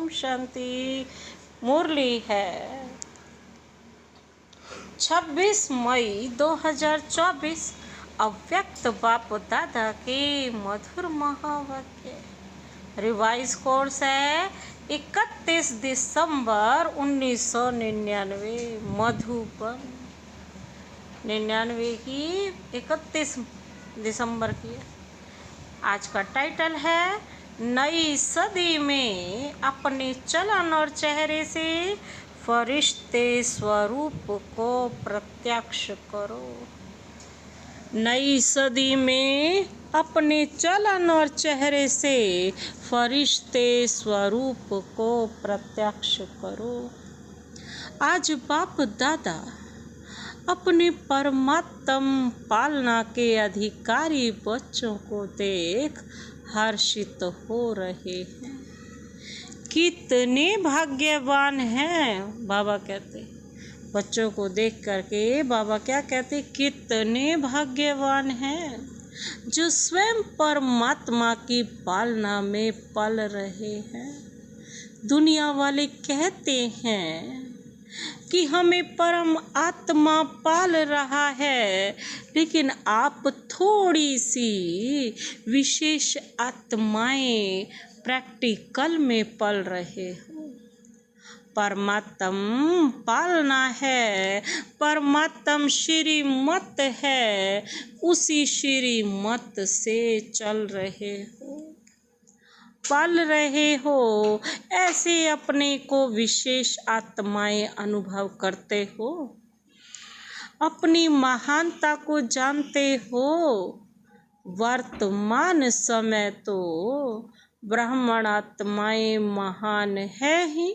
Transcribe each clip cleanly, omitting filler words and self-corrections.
ओम शांति। मुरली है 26 मई 2024। अव्यक्त बाप दादा के मधुर महावाक्य। रिवाइज कोर्स है 31 दिसंबर 1999 मधुबन। 99 की 31 दिसंबर की। आज का टाइटल है नई सदी में अपने चलन और चेहरे से फरिश्ते स्वरूप को प्रत्यक्ष करो। नई सदी में अपने चलन और चेहरे से फरिश्ते स्वरूप को प्रत्यक्ष करो। आज बाप दादा अपने परमात्म पालना के अधिकारी बच्चों को देख हर्षित हो रहे हैं। कितने भाग्यवान हैं, बाबा कहते। बच्चों को देख करके बाबा क्या कहते, कितने भाग्यवान हैं जो स्वयं परमात्मा की पालना में पल रहे हैं। दुनिया वाले कहते हैं कि हमें परम आत्मा पाल रहा है, लेकिन आप थोड़ी सी विशेष आत्माएं प्रैक्टिकल में पल रहे हो। परमात्म पालना है, परमात्म श्रीमत है, उसी श्रीमत से चल रहे हो, पल रहे हो। ऐसे अपने को विशेष आत्माएं अनुभव करते हो, अपनी महानता को जानते हो। वर्तमान समय तो ब्राह्मण आत्माएं महान है ही,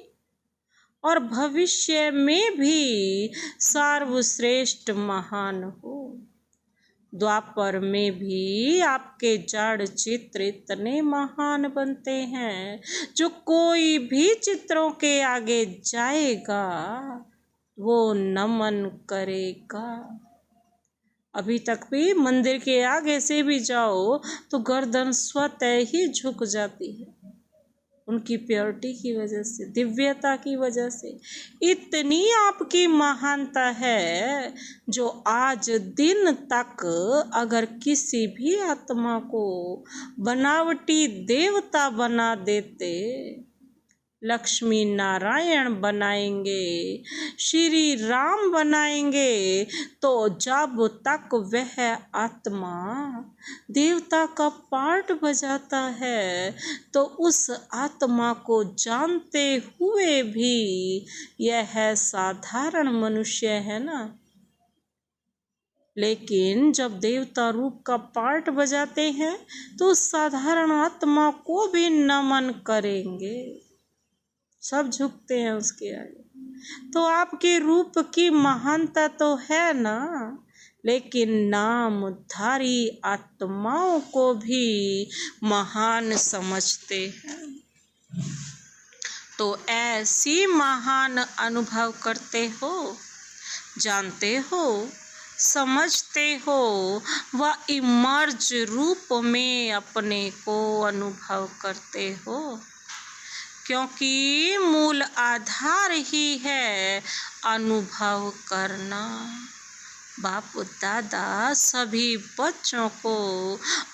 और भविष्य में भी सर्वश्रेष्ठ महान हो। द्वापर में भी आपके जड़ चित्र इतने महान बनते हैं, जो कोई भी चित्रों के आगे जाएगा वो नमन करेगा। अभी तक भी मंदिर के आगे से भी जाओ तो गर्दन स्वतः ही झुक जाती है, उनकी प्योरिटी की वजह से, दिव्यता की वजह से। इतनी आपकी महानता है जो आज दिन तक अगर किसी भी आत्मा को बनावटी देवता बना देते, लक्ष्मी नारायण बनाएंगे, श्री राम बनाएंगे, तो जब तक वह आत्मा देवता का पार्ट बजाता है तो उस आत्मा को जानते हुए भी यह साधारण मनुष्य है ना। लेकिन जब देवता रूप का पार्ट बजाते हैं तो उस साधारण आत्मा को भी नमन करेंगे, सब झुकते हैं उसके आगे। तो आपके रूप की महानता तो है ना, लेकिन नामधारी आत्माओं को भी महान समझते हैं। तो ऐसी महान अनुभव करते हो, जानते हो, समझते हो, व इमर्ज रूप में अपने को अनुभव करते हो, क्योंकि मूल आधार ही है अनुभव करना। बाप दादा सभी बच्चों को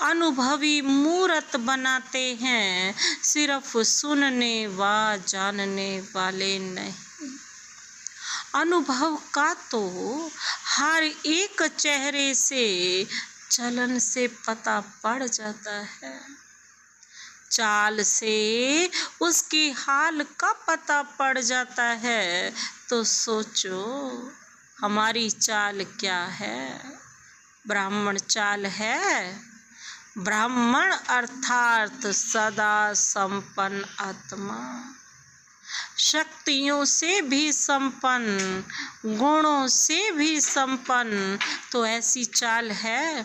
अनुभवी मूर्त बनाते हैं, सिर्फ सुनने व जानने वाले नहीं। अनुभव का तो हर एक चेहरे से, चलन से पता पड़ जाता है, चाल से उसकी हाल का पता पड़ जाता है। तो सोचो हमारी चाल क्या है? ब्राह्मण चाल है। ब्राह्मण अर्थात सदा संपन्न आत्मा, शक्तियों से भी संपन्न, गुणों से भी संपन्न। तो ऐसी चाल है।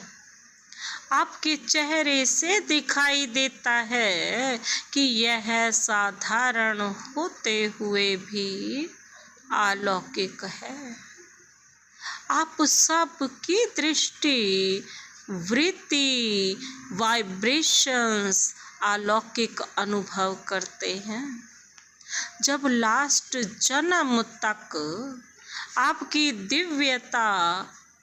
आपके चेहरे से दिखाई देता है कि यह साधारण होते हुए भी अलौकिक है। आप सब की दृष्टि, वृत्ति, वाइब्रेशंस अलौकिक अनुभव करते हैं। जब लास्ट जन्म तक आपकी दिव्यता,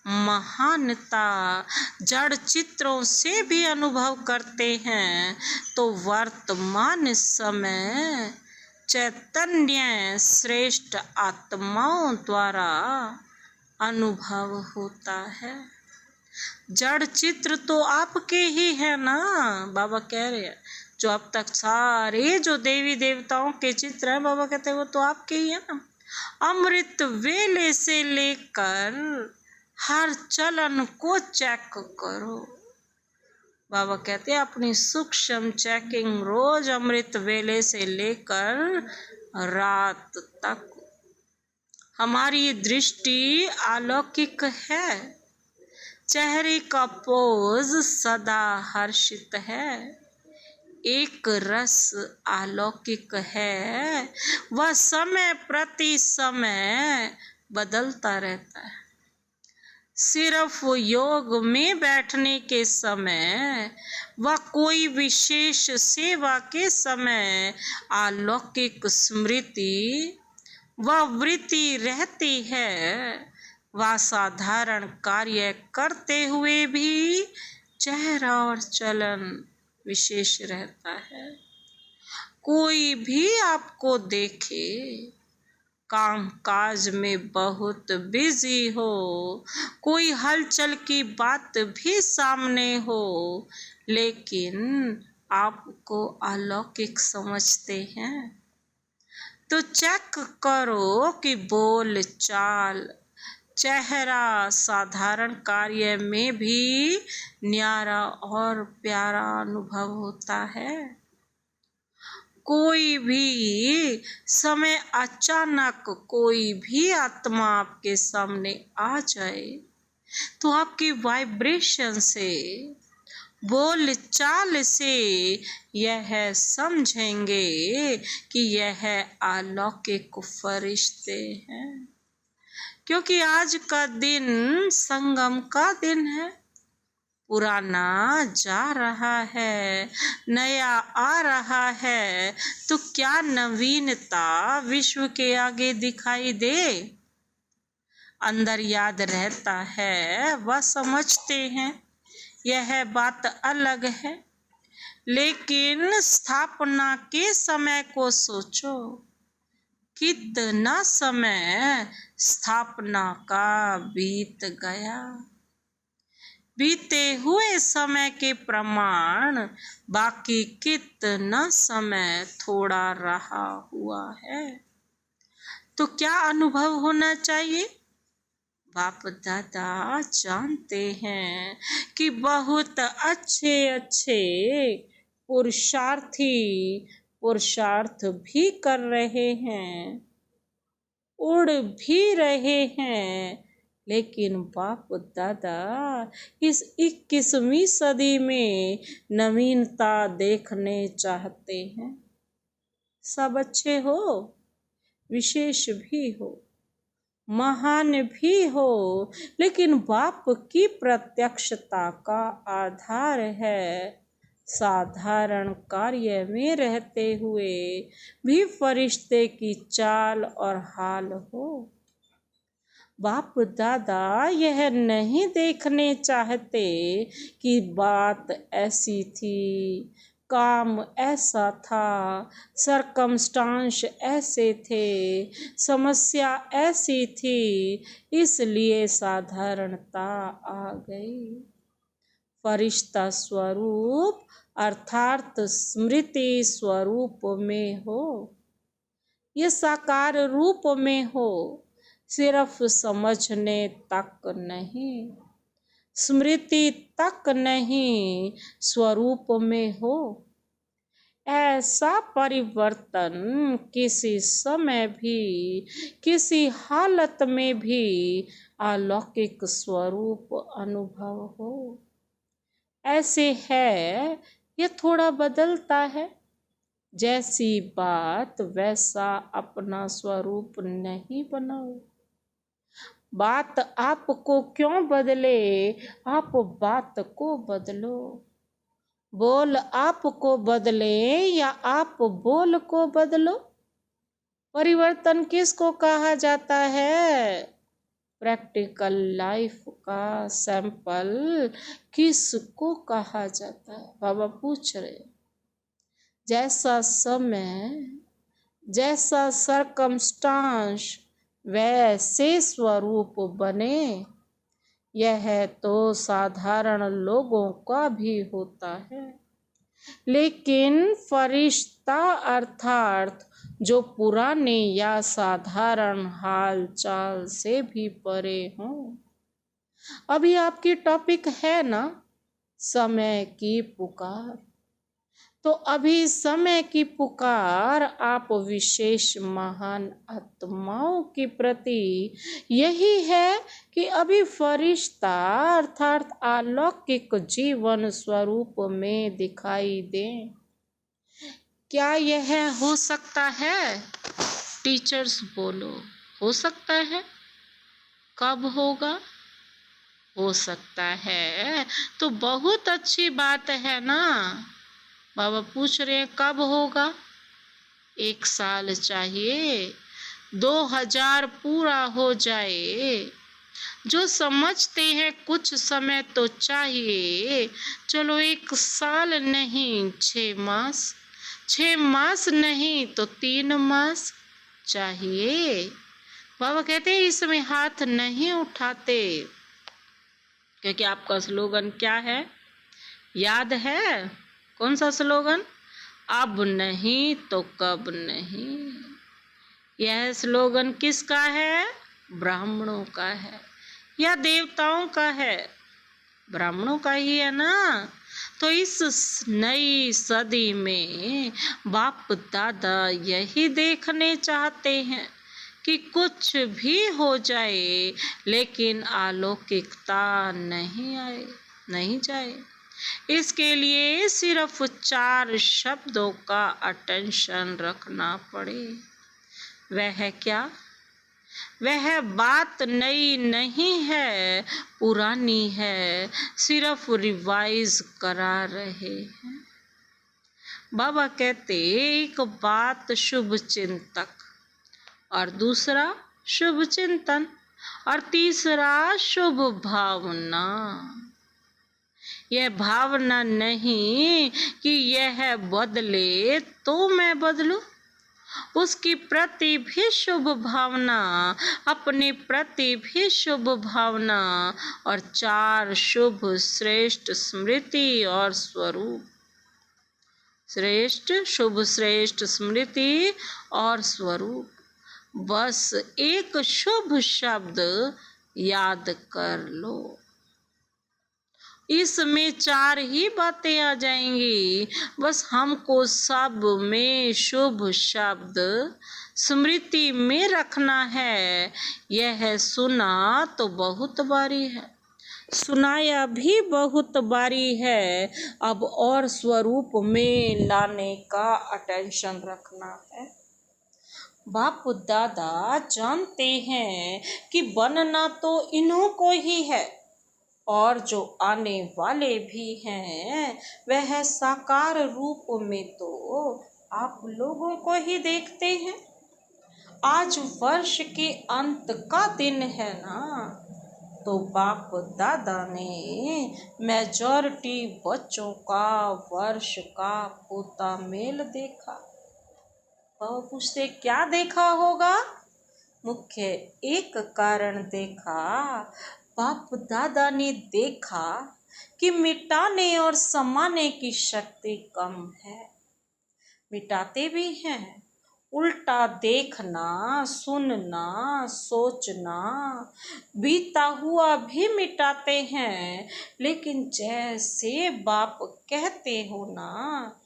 महानता जड़ चित्रों से भी अनुभव करते हैं, तो वर्तमान समय चैतन्य श्रेष्ठ आत्माओं द्वारा अनुभव होता है। जड़ चित्र तो आपके ही है ना, बाबा कह रहे हैं। जो अब तक सारे जो देवी देवताओं के चित्र हैं, बाबा कहते हैं वो तो आपके ही है ना। अमृत वेले से लेकर हर चलन को चेक करो। बाबा कहते हैं अपनी सूक्ष्म चेकिंग रोज अमृत वेले से लेकर रात तक। हमारी दृष्टि अलौकिक है, चेहरे का पोज सदा हर्षित है, एक रस अलौकिक है, वह समय प्रति समय बदलता रहता है। सिर्फ योग में बैठने के समय व कोई विशेष सेवा के समय अलौकिक स्मृति व वृत्ति रहती है, व साधारण कार्य करते हुए भी चेहरा और चलन विशेष रहता है। कोई भी आपको देखे काम काज में बहुत बिजी हो, कोई हलचल की बात भी सामने हो, लेकिन आपको अलौकिक समझते हैं, तो चेक करो कि बोल चाल, चेहरा, साधारण कार्य में भी न्यारा और प्यारा अनुभव होता है। कोई भी समय अचानक कोई भी आत्मा आपके सामने आ जाए, तो आपकी वाइब्रेशन से, बोल चाल से यह समझेंगे कि यह अलौकिक फरिश्ते हैं। क्योंकि आज का दिन संगम का दिन है। पुराना जा रहा है, नया आ रहा है, तो क्या नवीनता विश्व के आगे दिखाई दे? अंदर याद रहता है, वह समझते हैं, यह बात अलग है। लेकिन स्थापना के समय को सोचो, कितना समय स्थापना का बीत गया। बीते हुए समय के प्रमाण बाकी कितना समय थोड़ा रहा हुआ है। तो क्या अनुभव होना चाहिए? बाप दादा जानते हैं कि बहुत अच्छे अच्छे पुरुषार्थी पुरुषार्थ भी कर रहे हैं, उड़ भी रहे हैं, लेकिन बाप दादा इस 21वीं सदी में नवीनता देखने चाहते हैं। सब अच्छे हो, विशेष भी हो, महान भी हो, लेकिन बाप की प्रत्यक्षता का आधार है साधारण कार्य में रहते हुए भी फरिश्ते की चाल और हाल हो। बाप दादा यह नहीं देखने चाहते कि बात ऐसी थी, काम ऐसा था, सरकमस्टांस ऐसे थे, समस्या ऐसी थी, इसलिए साधारणता आ गई। फरिश्ता स्वरूप अर्थात स्मृति स्वरूप में हो, ये साकार रूप में हो, सिर्फ समझने तक नहीं, स्मृति तक नहीं, स्वरूप में हो। ऐसा परिवर्तन किसी समय भी, किसी हालत में भी अलौकिक स्वरूप अनुभव हो। ऐसे है, ये थोड़ा बदलता है, जैसी बात वैसा अपना स्वरूप नहीं बनाओ। बात आपको क्यों बदले, आप बात को बदलो। बोल आपको बदले या आप बोल को बदलो। परिवर्तन किसको कहा जाता है? प्रैक्टिकल लाइफ का सैंपल किसको कहा जाता है? बाबा पूछ रहे। जैसा समय, जैसा सरकमस्टांस, वैसे स्वरूप बने। यह तो साधारण लोगों का भी होता है, लेकिन फरिश्ता अर्थात जो पुराने या साधारण हाल चाल से भी परे हों। अभी आपकी टॉपिक है ना समय की पुकार। तो अभी समय की पुकार आप विशेष महान आत्माओं के प्रति यही है कि अभी फरिश्ता अर्थात अलौकिक जीवन स्वरूप में दिखाई दें। क्या यह हो सकता है? टीचर्स बोलो, हो सकता है? कब होगा? हो सकता है तो बहुत अच्छी बात है ना। बाबा पूछ रहे हैं कब होगा? 1 साल चाहिए, 2000 पूरा हो जाए। जो समझते हैं कुछ समय तो चाहिए, चलो 1 साल नहीं 6 मास, 6 मास नहीं तो 3 मास चाहिए। बाबा कहते हैं इसमें हाथ नहीं उठाते, क्योंकि आपका स्लोगन क्या है? याद है? कौन सा स्लोगन? अब नहीं तो कब नहीं। यह स्लोगन किसका है? ब्राह्मणों का है या देवताओं का है? ब्राह्मणों का ही है ना। तो इस नई सदी में बाप दादा यही देखने चाहते हैं कि कुछ भी हो जाए लेकिन अलौकिकता नहीं आए, नहीं जाए। इसके लिए सिर्फ 4 शब्दों का अटेंशन रखना पड़े। वह क्या? वह बात नई नहीं है, पुरानी है, सिर्फ रिवाइज करा रहे हैं। बाबा कहते एक बात शुभ चिंतक, और दूसरा शुभ चिंतन, और तीसरा शुभ भावना। यह भावना नहीं कि यह बदले तो मैं बदलूं, उसकी प्रति भी शुभ भावना, अपने प्रति भी शुभ भावना, और 4 शुभ श्रेष्ठ स्मृति और स्वरूप। श्रेष्ठ, शुभ श्रेष्ठ स्मृति और स्वरूप। बस एक शुभ शब्द याद कर लो, इसमें 4 ही बातें आ जाएंगी। बस हमको सब में शुभ शब्द स्मृति में रखना है। यह सुना तो बहुत बारी है, सुनाया भी बहुत बारी है, अब और स्वरूप में लाने का अटेंशन रखना है। बाप दादा जानते हैं कि बनना तो इन्हों को ही है, और जो आने वाले भी हैं वह साकार रूप में तो आप लोगों को ही देखते हैं। आज वर्ष के अंत का दिन है ना, तो बाप दादा ने मेजॉरिटी बच्चों का वर्ष का पोता मेल देखा। और पूछते क्या देखा होगा? मुख्य एक कारण देखा। बाप दादा ने देखा कि मिटाने और समाने की शक्ति कम है। मिटाते भी हैं, उल्टा देखना, सुनना, सोचना, बीता हुआ भी मिटाते हैं। लेकिन जैसे बाप कहते हो ना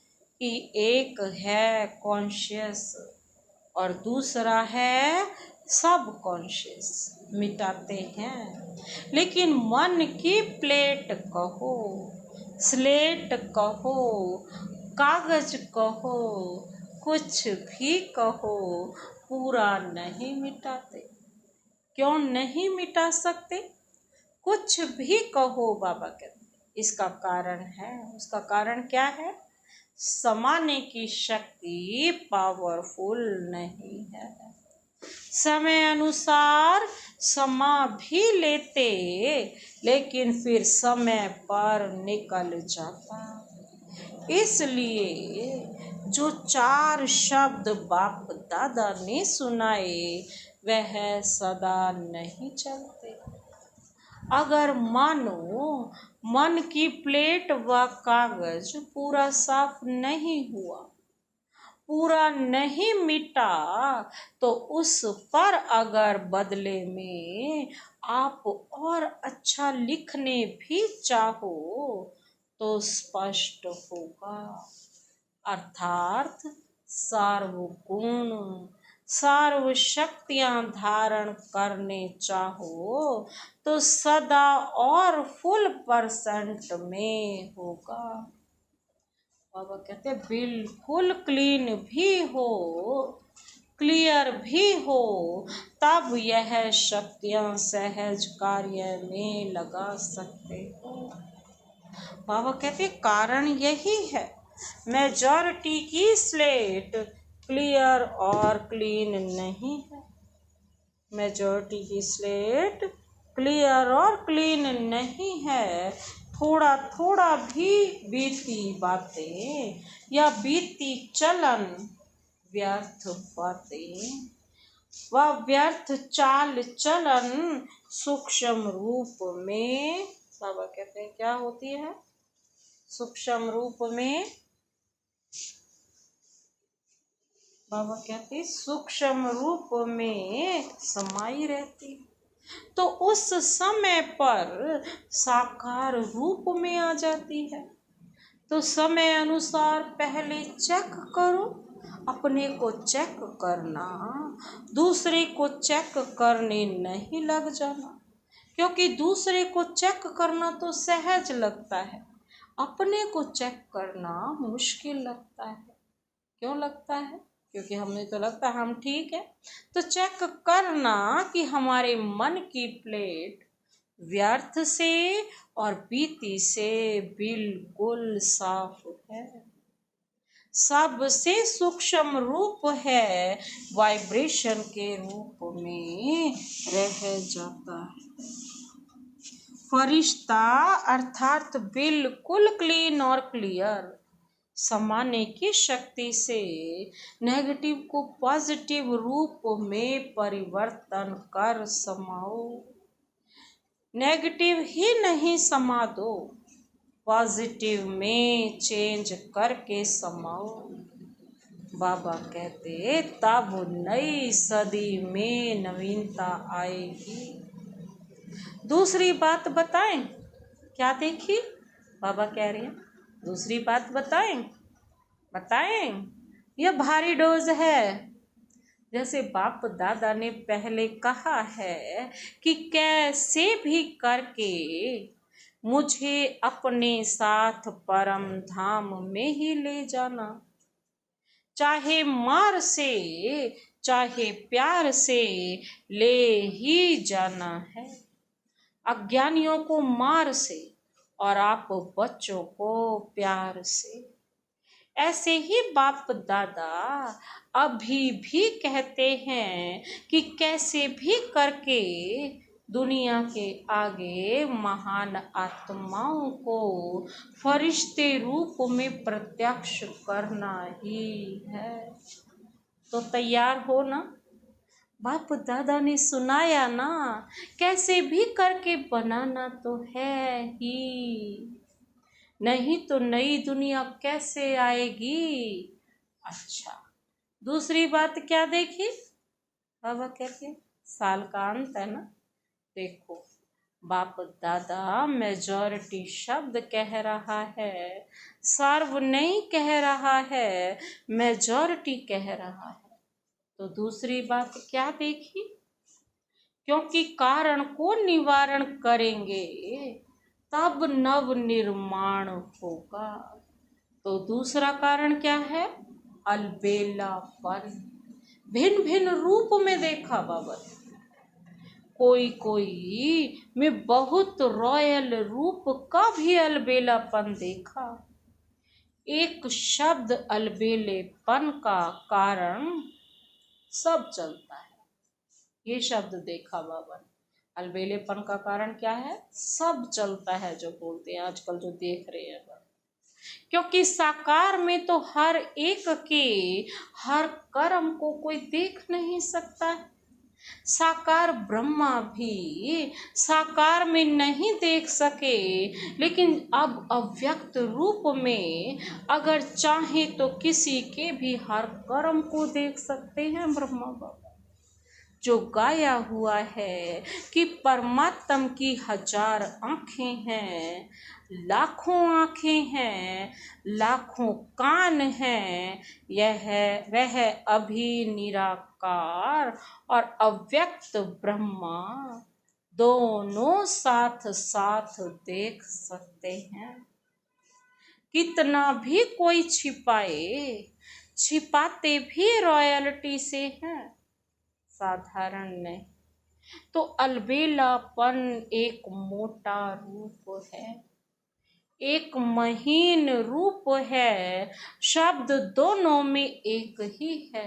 कि एक है कॉन्शियस और दूसरा है सब कॉन्शियस, मिटाते हैं। लेकिन मन की प्लेट कहो, स्लेट कहो, कागज कहो, कुछ भी कहो, पूरा नहीं मिटाते। क्यों नहीं मिटा सकते? कुछ भी कहो बाबा कहते, इसका कारण है। उसका कारण क्या है? समाने की शक्ति पावरफुल नहीं है। समय अनुसार समा भी लेते, लेकिन फिर समय पर निकल जाता। इसलिए जो 4 शब्द बाप दादा ने सुनाए वह सदा नहीं चलते। अगर मानो मन की प्लेट व कागज पूरा साफ नहीं हुआ, पूरा नहीं मिटा, तो उस पर अगर बदले में आप और अच्छा लिखने भी चाहो तो स्पष्ट होगा। अर्थात सार्वगुण सर्व शक्तियां धारण करने चाहो तो सदा और फुल % में होगा। बाबा कहते हैं बिल्कुल क्लीन भी हो, क्लियर भी हो, तब यह शक्तियां सहज कार्य में लगा सकते हो। बाबा कहते कारण यही है मेजॉरिटी की स्लेट क्लियर और क्लीन नहीं है। मेजॉरिटी की स्लेट क्लियर और क्लीन नहीं है। थोड़ा थोड़ा भी बीती बातें या बीती चलन, व्यर्थ बातें व व्यर्थ चाल चलन सूक्ष्म रूप में, बाबा कहते हैं क्या होती है, सूक्ष्म रूप में, बाबा कहते सूक्ष्म रूप में समाई रहती, तो उस समय पर साकार रूप में आ जाती है। तो समय अनुसार पहले चेक करो, अपने को चेक करना, दूसरे को चेक करने नहीं लग जाना, क्योंकि दूसरे को चेक करना तो सहज लगता है, अपने को चेक करना मुश्किल लगता है। क्यों लगता है? क्योंकि हमें तो लगता है हम ठीक है। तो चेक करना कि हमारे मन की प्लेट व्यर्थ से और बीती से बिल्कुल साफ है, सबसे सूक्ष्म रूप है, वाइब्रेशन के रूप में रह जाता है। फरिश्ता अर्थात बिल्कुल क्लीन और क्लियर, समाने की शक्ति से नेगेटिव को पॉजिटिव रूप में परिवर्तन कर समाओ। नेगेटिव ही नहीं समा दो, पॉजिटिव में चेंज करके समाओ। बाबा कहते तब नई सदी में नवीनता आएगी। दूसरी बात बताएं, क्या देखी? बाबा कह रहे हैं दूसरी बात बताएं, यह भारी डोज है। जैसे बाप दादा ने पहले कहा है कि कैसे भी करके मुझे अपने साथ परम धाम में ही ले जाना, चाहे मार से चाहे प्यार से ले ही जाना है। अज्ञानियों को मार से और आप बच्चों को प्यार से। ऐसे ही बाप दादा अभी भी कहते हैं कि कैसे भी करके दुनिया के आगे महान आत्माओं को फरिश्ते रूप में प्रत्यक्ष करना ही है। तो तैयार हो ना? बाप दादा ने सुनाया ना, कैसे भी करके बनाना तो है ही, नहीं तो नई दुनिया कैसे आएगी। अच्छा, दूसरी बात क्या देखी? बाबा कहते हैं साल का अंत है ना, देखो बाप दादा मेजॉरिटी शब्द कह रहा है, सर्व नहीं कह रहा है, मेजॉरिटी कह रहा है। तो दूसरी बात क्या देखी? क्योंकि कारण को निवारण करेंगे तब नव निर्माण होगा। तो दूसरा कारण क्या है? अलबेलापन। भिन्न भिन्न रूप में देखा बाबा, कोई में बहुत रॉयल रूप का भी अलबेलापन देखा। एक शब्द अलबेलेपन का कारण सब चलता है। ये शब्द देखा बाबा ने, अलबेलेपन का कारण क्या है? सब चलता है, जो बोलते हैं आजकल, जो देख रहे हैं। क्योंकि साकार में तो हर एक के हर कर्म को कोई देख नहीं सकता है। साकार ब्रह्मा भी साकार में नहीं देख सके, लेकिन अब अव्यक्त रूप में अगर चाहे तो किसी के भी हर कर्म को देख सकते हैं ब्रह्मा बाबा। जो गाया हुआ है कि परमात्म की 1000 आँखें हैं, लाखों आँखें हैं, लाखों कान हैं, वह अभी निराकार और अव्यक्त ब्रह्मा दोनों साथ साथ देख सकते हैं। कितना भी कोई छिपाए, छिपाते भी रॉयल्टी से हैं, साधारण नहीं। तो अलबेलापन एक मोटा रूप है, एक महीन रूप है, शब्द दोनों में एक ही है।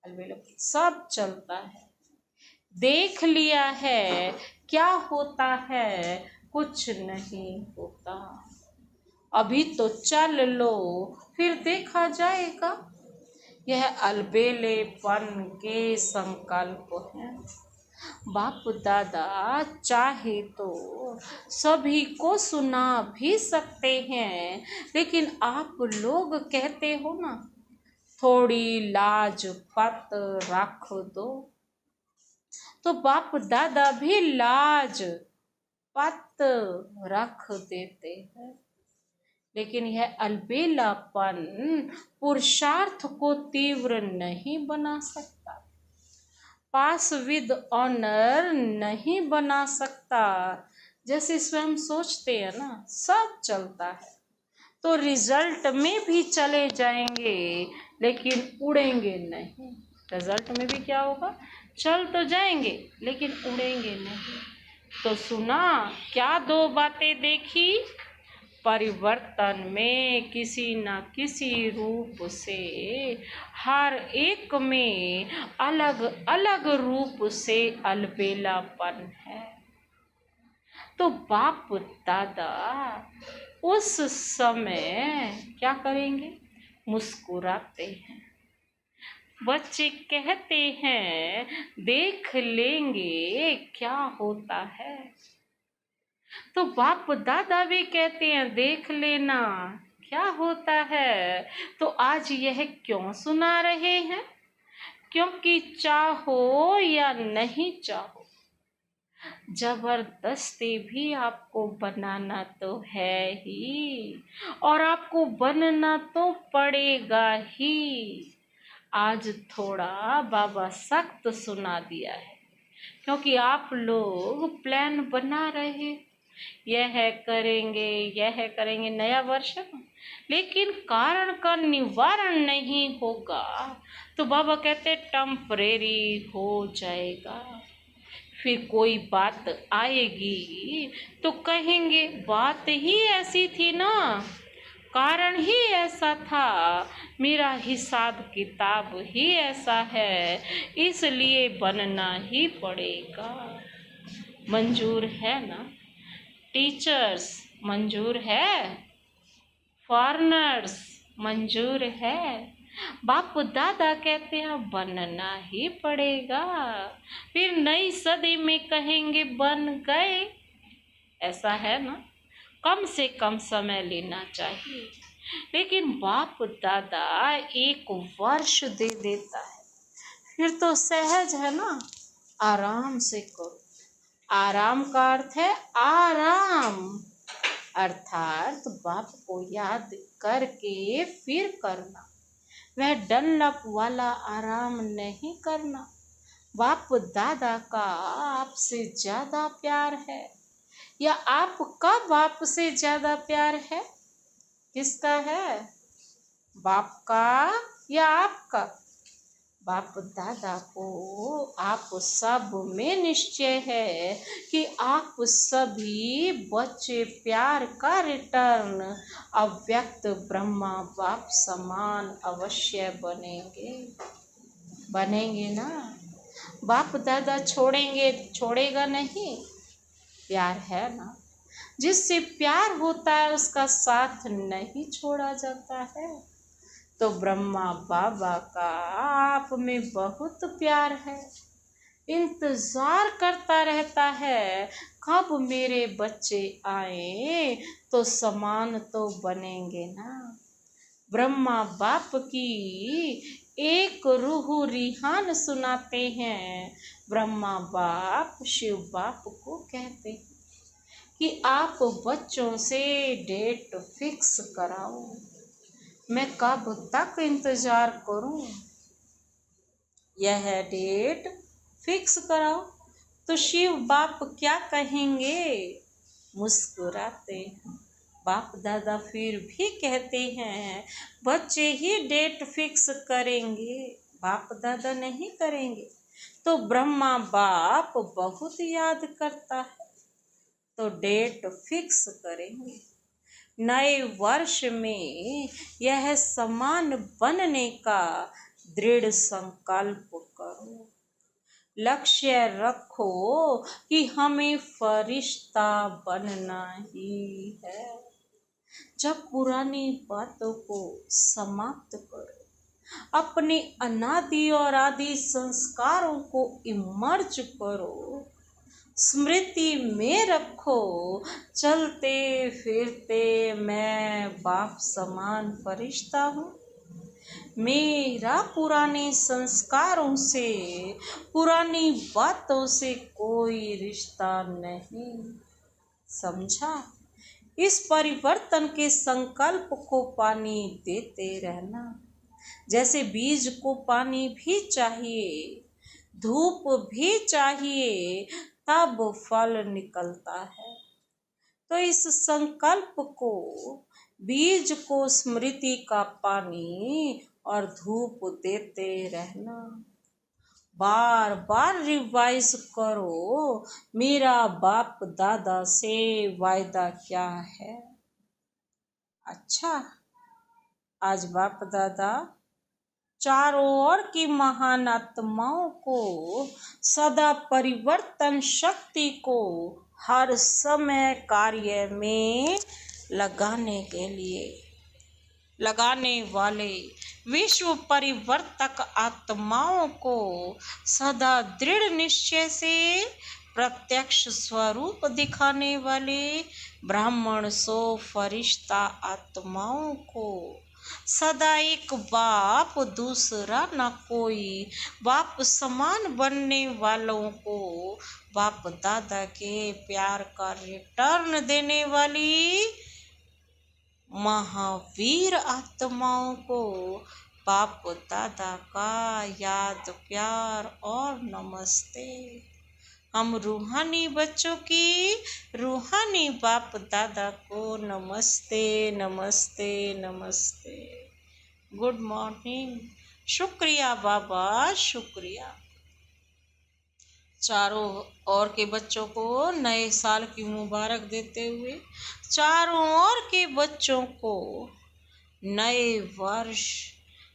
अलबेलापन सब चलता है, देख लिया है, क्या होता है? कुछ नहीं होता। अभी तो चल लो, फिर देखा जाएगा। यह अलबेलेपन के संकल्प हैं। बाप दादा चाहे तो सभी को सुना भी सकते हैं, लेकिन आप लोग कहते हो ना, थोड़ी लाज पत रख दो, तो बाप दादा भी लाज पत रख देते हैं। लेकिन यह अलबेलापन पुरुषार्थ को तीव्र नहीं बना सकता, पास विद ऑनर नहीं बना सकता। जैसे स्वयं सोचते हैं ना, सब चलता है तो रिजल्ट में भी चले जाएंगे, लेकिन उड़ेंगे नहीं। रिजल्ट में भी क्या होगा? चल तो जाएंगे लेकिन उड़ेंगे नहीं। तो सुना क्या 2 बातें देखी? परिवर्तन में किसी न किसी रूप से हर एक में अलग अलग रूप से अलबेलापन है। तो बाप दादा उस समय क्या करेंगे? मुस्कुराते हैं। बच्चे कहते हैं देख लेंगे क्या होता है। तो बाप दादा भी कहते हैं देख लेना क्या होता है। तो आज यह क्यों सुना रहे हैं? क्योंकि चाहो या नहीं चाहो, जबरदस्ती भी आपको बनाना तो है ही, और आपको बनना तो पड़ेगा ही। आज थोड़ा बाबा सख्त सुना दिया है, क्योंकि आप लोग प्लान बना रहे, यह करेंगे नया वर्ष, लेकिन कारण का निवारण नहीं होगा तो बाबा कहते टेम्परेरी हो जाएगा। फिर कोई बात आएगी तो कहेंगे बात ही ऐसी थी ना, कारण ही ऐसा था, मेरा हिसाब किताब ही ऐसा है, इसलिए बनना ही पड़ेगा। मंजूर है ना? टीचर्स मंजूर है, फॉरेनर्स मंजूर है। बाप दादा कहते हैं बनना ही पड़ेगा। फिर नई सदी में कहेंगे बन गए। ऐसा है ना? कम से कम समय लेना चाहिए, लेकिन बाप दादा 1 वर्ष दे देता है, फिर तो सहज है ना, आराम से करो। आराम का अर्थ है आराम, अर्थात बाप को याद करके फिर करना। वह डनलप वाला आराम नहीं करना। बाप दादा का आपसे ज्यादा प्यार है, या आपका बाप से ज्यादा प्यार है? किसका है? बाप का या आपका? बाप दादा को आप सब में निश्चय है कि आप सभी बच्चे प्यार का रिटर्न अव्यक्त ब्रह्मा बाप समान अवश्य बनेंगे ना। बाप दादा छोड़ेगा नहीं, प्यार है ना। जिससे प्यार होता है उसका साथ नहीं छोड़ा जाता है। तो ब्रह्मा बाबा का आप में बहुत प्यार है, इंतजार करता रहता है कब मेरे बच्चे आए तो समान तो बनेंगे ना। ब्रह्मा बाप की एक रूह रिहान सुनाते हैं। ब्रह्मा बाप शिव बाप को कहते हैं कि आप बच्चों से डेट फिक्स कराओ, मैं कब तक इंतजार करूं, यह डेट फिक्स कराओ। तो शिव बाप क्या कहेंगे, मुस्कुराते हैं। बाप दादा फिर भी कहते हैं बच्चे ही डेट फिक्स करेंगे, बाप दादा नहीं करेंगे। तो ब्रह्मा बाप बहुत याद करता है, तो डेट फिक्स करेंगे। नए वर्ष में यह समान बनने का दृढ़ संकल्प करो। लक्ष्य रखो कि हमें फरिश्ता बनना ही है। जब पुरानी बातों को समाप्त करो, अपने अनादि और आदि संस्कारों को इमर्ज करो, स्मृति में रखो, चलते फिरते मैं बाप समान फरिश्ता हूँ। मेरा पुराने संस्कारों से, पुरानी बातों से कोई रिश्ता नहीं, समझा। इस परिवर्तन के संकल्प को पानी देते रहना। जैसे बीज को पानी भी चाहिए, धूप भी चाहिए, तब फल निकलता है। तो इस संकल्प को, बीज को स्मृति का पानी और धूप देते रहना। बार बार रिवाइज करो, मेरा बाप दादा से वायदा क्या है। अच्छा, आज बाप दादा चारों ओर की महान आत्माओं को, सदा परिवर्तन शक्ति को हर समय कार्य में लगाने वाले विश्व परिवर्तक आत्माओं को सदा दृढ़ निश्चय से प्रत्यक्ष स्वरूप दिखाने वाले ब्राह्मण सो फरिश्ता आत्माओं को, सदा एक बाप दूसरा न कोई बाप समान बनने वालों को, बाप दादा के प्यार का रिटर्न देने वाली महावीर आत्माओं को बाप दादा का याद प्यार और नमस्ते। हम रूहानी बच्चों की रूहानी बाप दादा को नमस्ते नमस्ते नमस्ते। गुड मॉर्निंग, शुक्रिया बाबा, शुक्रिया। चारों ओर के बच्चों को नए साल की मुबारक देते हुए, चारों ओर के बच्चों को नए वर्ष,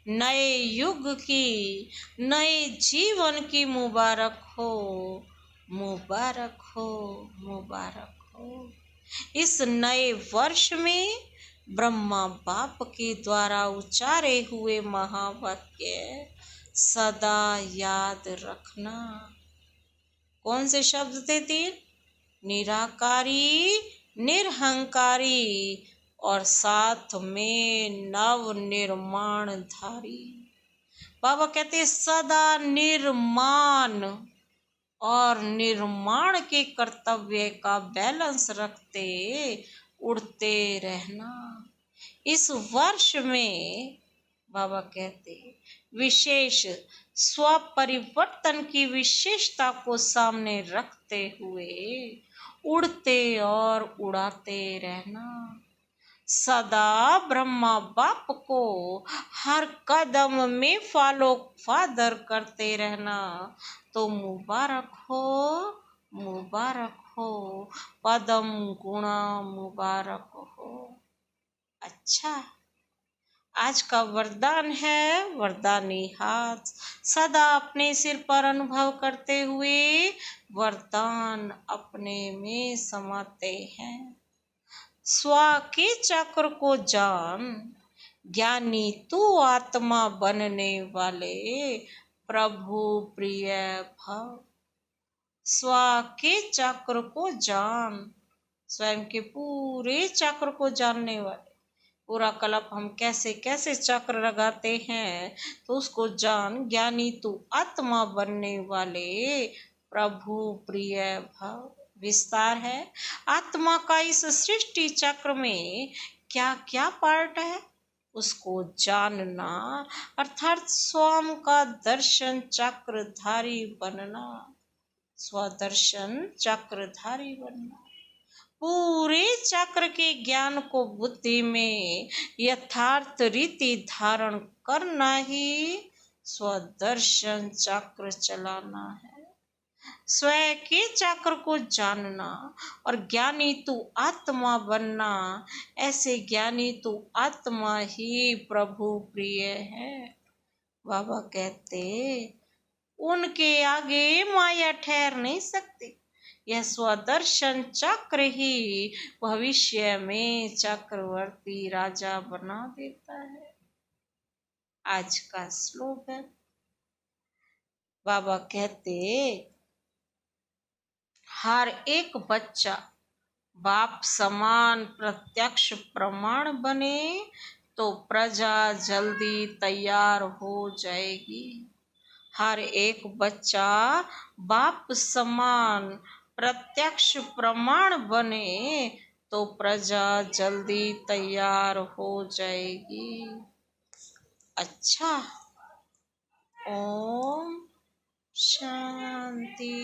नए युग की, नए जीवन की मुबारक हो, मुबारक हो, मुबारक हो। इस नए वर्ष में ब्रह्मा बाप के द्वारा उच्चारे हुए महावाक्य सदा याद रखना। कौन से शब्द थे तीन? निराकारी, निरहंकारी और साथ में नव निर्माण धारी। बाबा कहते सदा निर्माण और निर्माण के कर्तव्य का बैलेंस रखते उड़ते रहना। इस वर्ष में बाबा कहते विशेष स्वपरिवर्तन की विशेषता को सामने रखते हुए उड़ते और उड़ाते रहना। सदा ब्रह्मा बाप को हर कदम में फॉलो फादर करते रहना, तो मुबारक हो पदम गुणा मुबारक हो। अच्छा, आज का वरदान है वरदानी हाथ। सदा अपने सिर पर अनुभव करते हुए वरदान अपने में समाते हैं। स्व के चक्र को जान, ज्ञानी तू आत्मा बनने वाले, प्रभु प्रिय भव। स्व के चक्र को जान, स्वयं के पूरे चक्र को जानने वाले। पूरा कल्प हम कैसे कैसे चक्र लगाते हैं, तो उसको जान, ज्ञानी तू आत्मा बनने वाले, प्रभु प्रिय भव। विस्तार है, आत्मा का इस सृष्टि चक्र में क्या क्या पार्ट है उसको जानना, अर्थात स्वयं का दर्शन चक्रधारी बनना, स्वदर्शन चक्रधारी बनना। पूरे चक्र के ज्ञान को बुद्धि में यथार्थ रीति धारण करना ही स्वदर्शन चक्र चलाना है। स्वयं के चक्र को जानना और ज्ञानी तू आत्मा बनना, ऐसे ज्ञानी तू आत्मा ही प्रभु प्रिय है। बाबा कहते उनके आगे माया ठहर नहीं सकती। यह स्वदर्शन चक्र ही भविष्य में चक्रवर्ती राजा बना देता है। आज का श्लोक है, बाबा कहते हर एक बच्चा बाप समान प्रत्यक्ष प्रमाण बने तो प्रजा जल्दी तैयार हो जाएगी। हर एक बच्चा बाप समान प्रत्यक्ष प्रमाण बने तो प्रजा जल्दी तैयार हो जाएगी। अच्छा, ओम शांति।